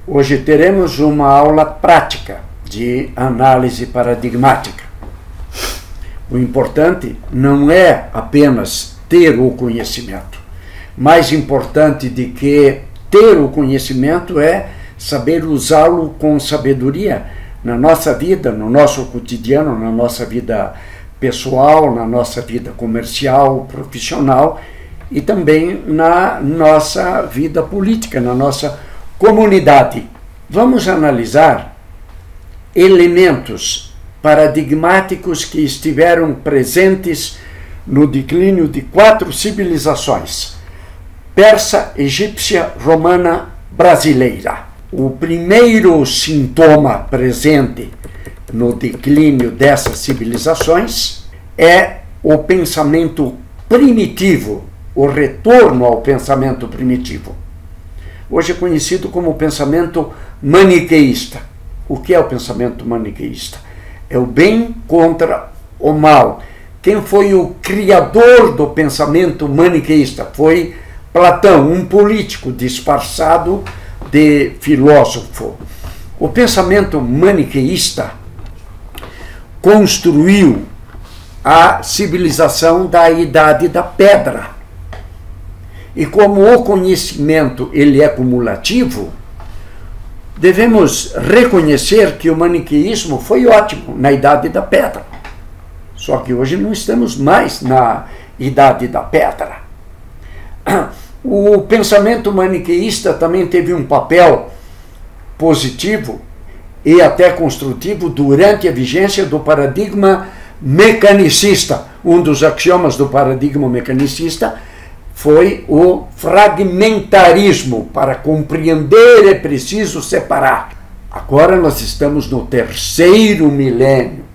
Hoje teremos uma aula prática de análise paradigmática. O importante não é apenas ter o conhecimento. Mais importante de que ter o conhecimento é saber usá-lo com sabedoria na nossa vida, no nosso cotidiano, na nossa vida pessoal, na nossa vida comercial, profissional e também na nossa vida política, na nossa comunidade. Vamos analisar elementos paradigmáticos que estiveram presentes no declínio de 4 civilizações: persa, egípcia, romana, brasileira. O primeiro sintoma presente no declínio dessas civilizações é o pensamento primitivo, o retorno ao pensamento primitivo. Hoje é conhecido como pensamento maniqueísta. O que é o pensamento maniqueísta? É o bem contra o mal. Quem foi o criador do pensamento maniqueísta? Foi Platão, um político disfarçado de filósofo. O pensamento maniqueísta construiu a civilização da Idade da Pedra. E como o conhecimento ele é cumulativo, devemos reconhecer que o maniqueísmo foi ótimo na Idade da Pedra. Só que hoje não estamos mais na Idade da Pedra. O pensamento maniqueísta também teve um papel positivo e até construtivo durante a vigência do paradigma mecanicista. Um dos axiomas do paradigma mecanicista foi o fragmentarismo. Para compreender é preciso separar. Agora nós estamos no 3º milênio,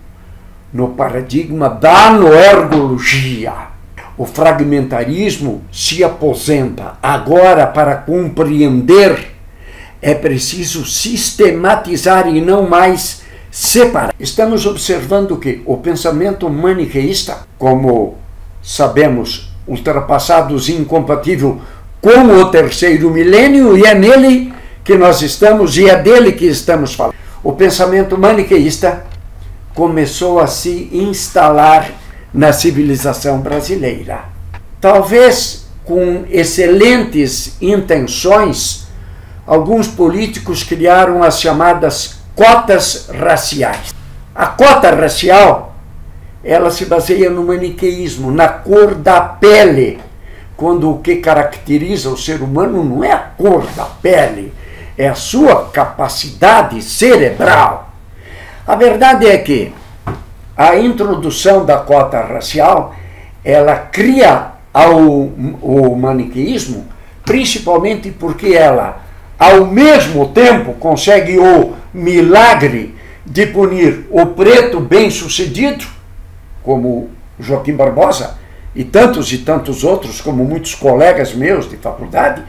no paradigma da noergologia. O fragmentarismo se aposenta. Agora, para compreender, é preciso sistematizar e não mais separar. Estamos observando que o pensamento maniqueísta, como sabemos, ultrapassados e incompatível com o 3º milênio, e é nele que nós estamos e é dele que estamos falando. O pensamento maniqueísta começou a se instalar na civilização brasileira. Talvez com excelentes intenções, alguns políticos criaram as chamadas cotas raciais. A cota racial, ela se baseia no maniqueísmo, na cor da pele, quando o que caracteriza o ser humano não é a cor da pele, é a sua capacidade cerebral. A verdade é que a introdução da cota racial, ela cria o maniqueísmo, principalmente porque ela, ao mesmo tempo, consegue o milagre de punir o preto bem-sucedido, como Joaquim Barbosa, e tantos outros, como muitos colegas meus de faculdade,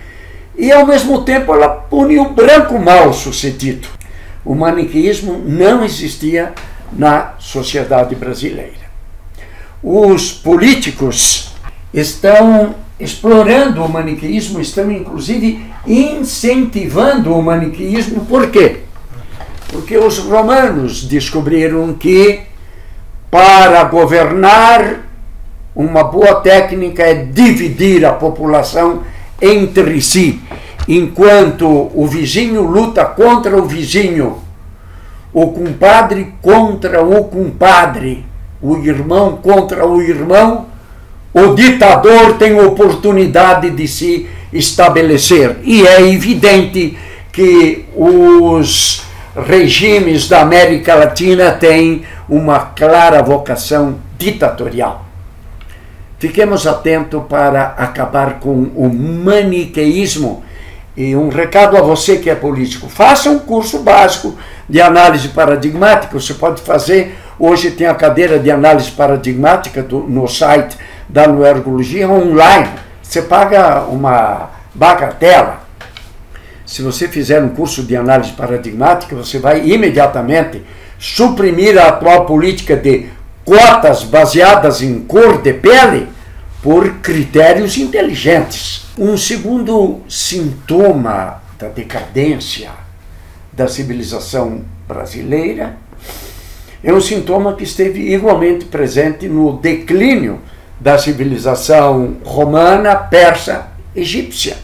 e ao mesmo tempo ela pune o branco mal-sucedido. O maniqueísmo não existia na sociedade brasileira. Os políticos estão explorando o maniqueísmo, estão inclusive incentivando o maniqueísmo. Por quê? Porque os romanos descobriram que para governar, uma boa técnica é dividir a população entre si. Enquanto o vizinho luta contra o vizinho, o compadre contra o compadre, o irmão contra o irmão, o ditador tem oportunidade de se estabelecer. E é evidente que os regimes da América Latina têm uma clara vocação ditatorial. Fiquemos atentos para acabar com o maniqueísmo. E um recado a você que é político: faça um curso básico de análise paradigmática. Você pode fazer, hoje tem a cadeira de análise paradigmática no site da Noergologia online. Você paga uma bagatela. Se você fizer um curso de análise paradigmática, você vai imediatamente suprimir a atual política de cotas baseadas em cor de pele por critérios inteligentes. Um segundo sintoma da decadência da civilização brasileira, é um sintoma que esteve igualmente presente no declínio da civilização romana, persa, egípcia.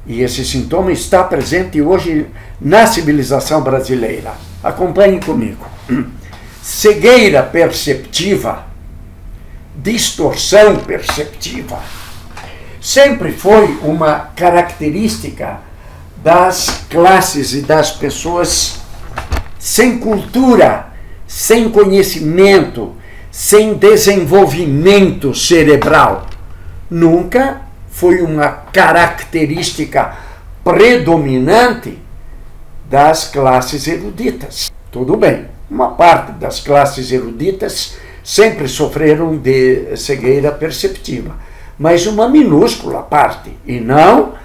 E esse sintoma está presente hoje na civilização brasileira. Acompanhe comigo. Cegueira perceptiva, distorção perceptiva, sempre foi uma característica das classes e das pessoas sem cultura, sem conhecimento, sem desenvolvimento cerebral. Nunca foi uma característica predominante das classes eruditas. Tudo bem, uma parte das classes eruditas sempre sofreram de cegueira perceptiva, mas uma minúscula parte, e não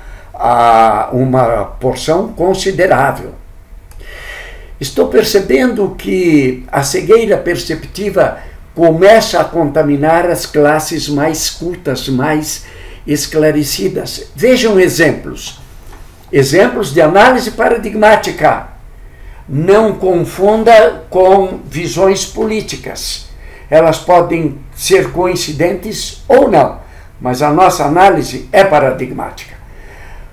uma porção considerável. Estou percebendo que a cegueira perceptiva começa a contaminar as classes mais cultas, mais esclarecidas. Vejam exemplos. Exemplos de análise paradigmática. Não confunda com visões políticas. Elas podem ser coincidentes ou não, mas a nossa análise é paradigmática.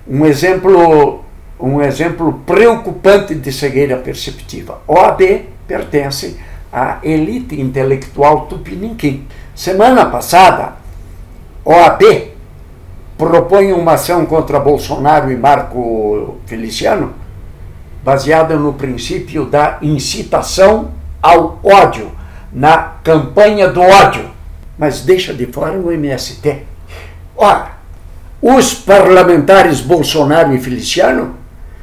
Um exemplo preocupante de cegueira perceptiva. OAB pertence à elite intelectual tupiniquim. Semana passada, OAB propõe uma ação contra Bolsonaro e Marco Feliciano, baseada no princípio da incitação ao ódio, na campanha do ódio, mas deixa de fora o MST. Ora, os parlamentares Bolsonaro e Feliciano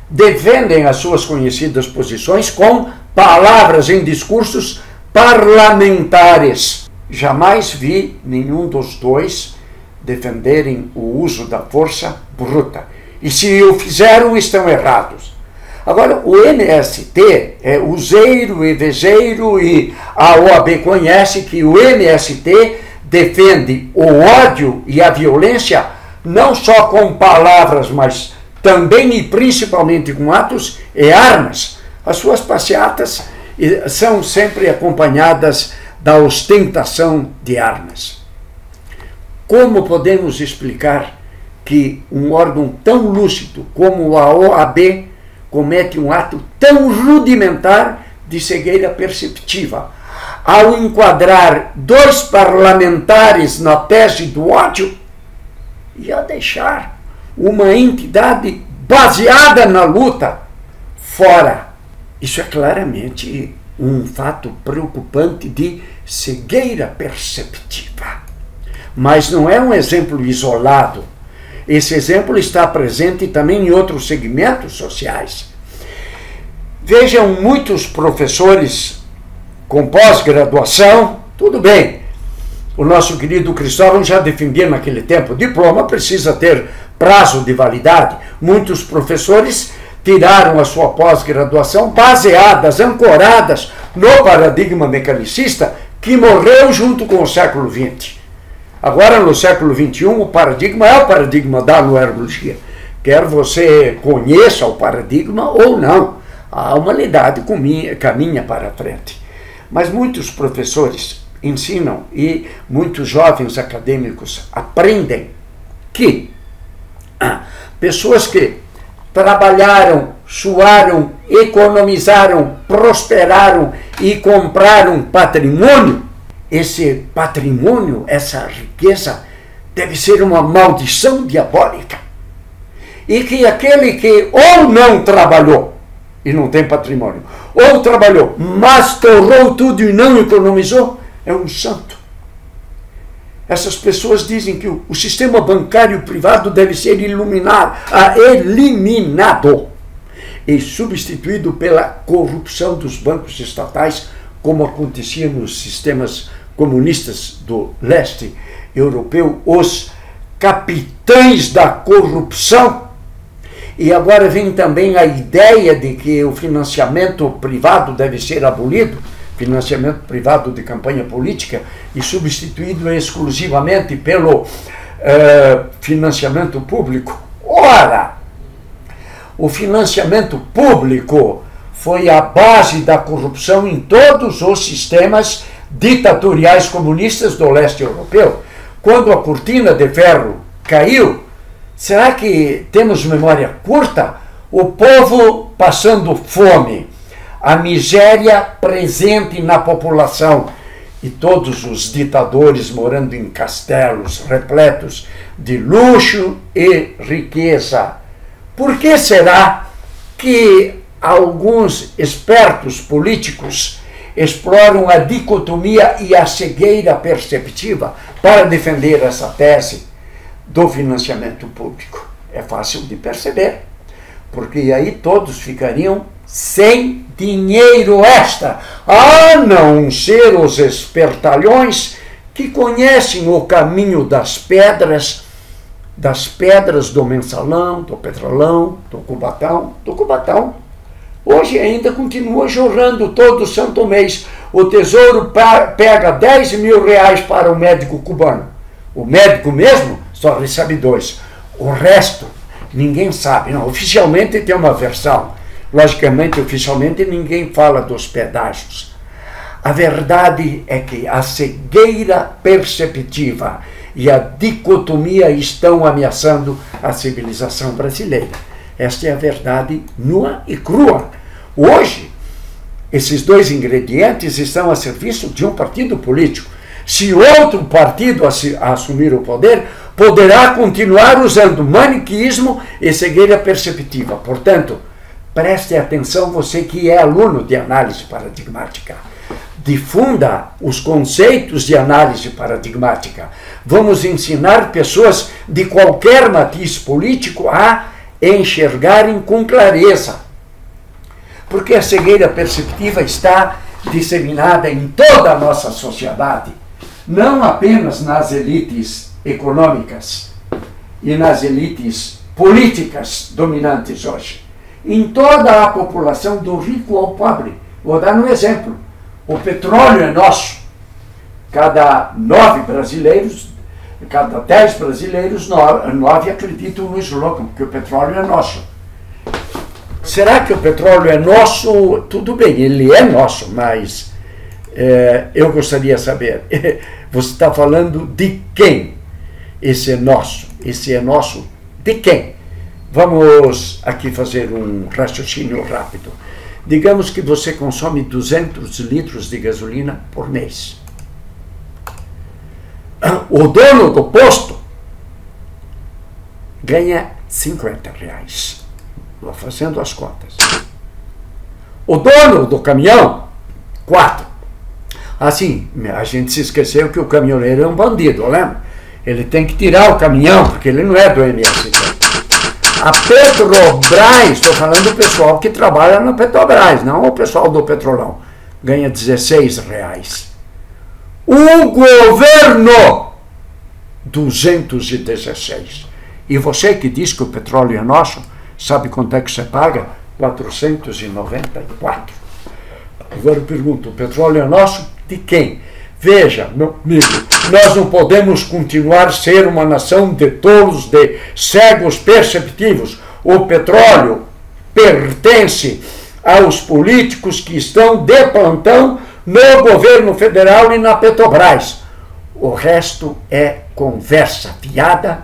defendem as suas conhecidas posições com palavras em discursos parlamentares. Jamais vi nenhum dos dois defenderem o uso da força bruta. E se o fizeram, estão errados. Agora, o MST é useiro e vezeiro, e a OAB conhece que o MST defende o ódio e a violência não só com palavras, mas também e principalmente com atos e armas. As suas passeatas são sempre acompanhadas da ostentação de armas. Como podemos explicar que um órgão tão lúcido como a OAB comete um ato tão rudimentar de cegueira perceptiva, ao enquadrar dois parlamentares na tese do ódio e a deixar uma entidade baseada na luta fora? Isso é claramente um fato preocupante de cegueira perceptiva. Mas não é um exemplo isolado. Esse exemplo está presente também em outros segmentos sociais. Vejam, muitos professores com pós-graduação, tudo bem, o nosso querido Cristóvão já defendia naquele tempo, o diploma precisa ter prazo de validade. Muitos professores tiraram a sua pós-graduação baseadas, ancoradas no paradigma mecanicista que morreu junto com o século XX. Agora, no século XXI, o paradigma é o paradigma da noergologia. Quer você conheça o paradigma ou não, a humanidade caminha para frente. Mas muitos professores ensinam e muitos jovens acadêmicos aprendem que pessoas que trabalharam, suaram, economizaram, prosperaram e compraram patrimônio, esse patrimônio, essa riqueza, deve ser uma maldição diabólica. E que aquele que ou não trabalhou e não tem patrimônio, ou trabalhou, mas torrou tudo e não economizou, é um santo. Essas pessoas dizem que o sistema bancário privado deve ser eliminado e substituído pela corrupção dos bancos estatais, como acontecia nos sistemas comunistas do leste europeu, os capitães da corrupção. E agora vem também a ideia de que o financiamento privado deve ser abolido, financiamento privado de campanha política, e substituído exclusivamente pelo financiamento público. Ora, O financiamento público foi a base da corrupção em todos os sistemas ditatoriais comunistas do leste europeu. Quando a cortina de ferro caiu, será que temos memória curta? O povo passando fome, a miséria presente na população e todos os ditadores morando em castelos repletos de luxo e riqueza. Por que será que alguns espertos políticos exploram a dicotomia e a cegueira perceptiva para defender essa tese do financiamento público? É fácil de perceber, porque aí todos ficariam sem dinheiro extra, a não ser os espertalhões que conhecem o caminho das pedras do mensalão, do petrolão, do cubatão. Hoje ainda continua jorrando todo santo mês. O Tesouro pega 10 mil reais para o médico cubano. O médico mesmo só recebe 2. O resto, ninguém sabe. Não, oficialmente tem uma versão. Logicamente, oficialmente, ninguém fala dos pedágios. A verdade é que a cegueira perceptiva e a dicotomia estão ameaçando a civilização brasileira. Esta é a verdade nua e crua. Hoje, esses dois ingredientes estão a serviço de um partido político. Se outro partido assumir o poder, poderá continuar usando maniqueísmo e cegueira perceptiva. Portanto, preste atenção, você que é aluno de análise paradigmática. Difunda os conceitos de análise paradigmática. Vamos ensinar pessoas de qualquer matiz político a enxergarem com clareza. Porque a cegueira perceptiva está disseminada em toda a nossa sociedade, não apenas nas elites econômicas e nas elites políticas dominantes hoje. Em toda a população, do rico ao pobre. Vou dar um exemplo. O petróleo é nosso. Cada 10 brasileiros, 9 acreditam no slogan, porque o petróleo é nosso. Será que o petróleo é nosso? Tudo bem, ele é nosso, mas eu gostaria de saber, você está falando de quem? Esse é nosso de quem? Vamos aqui fazer um raciocínio rápido. Digamos que você consome 200 litros de gasolina por mês. O dono do posto ganha 50 reais. Vou fazendo as contas. O dono do caminhão, 4. Assim, a gente se esqueceu que o caminhoneiro é um bandido, lembra? Ele tem que tirar o caminhão, porque ele não é do MST. A Petrobras, estou falando do pessoal que trabalha na Petrobras, não o pessoal do Petrolão, ganha 16 reais. O governo, 216. E você que diz que o petróleo é nosso, sabe quanto é que você paga? 494. Agora eu pergunto, o petróleo é nosso? De quem? Veja, meu amigo, nós não podemos continuar a ser uma nação de tolos, de cegos perceptivos. O petróleo pertence aos políticos que estão de plantão no governo federal e na Petrobras. O resto é conversa fiada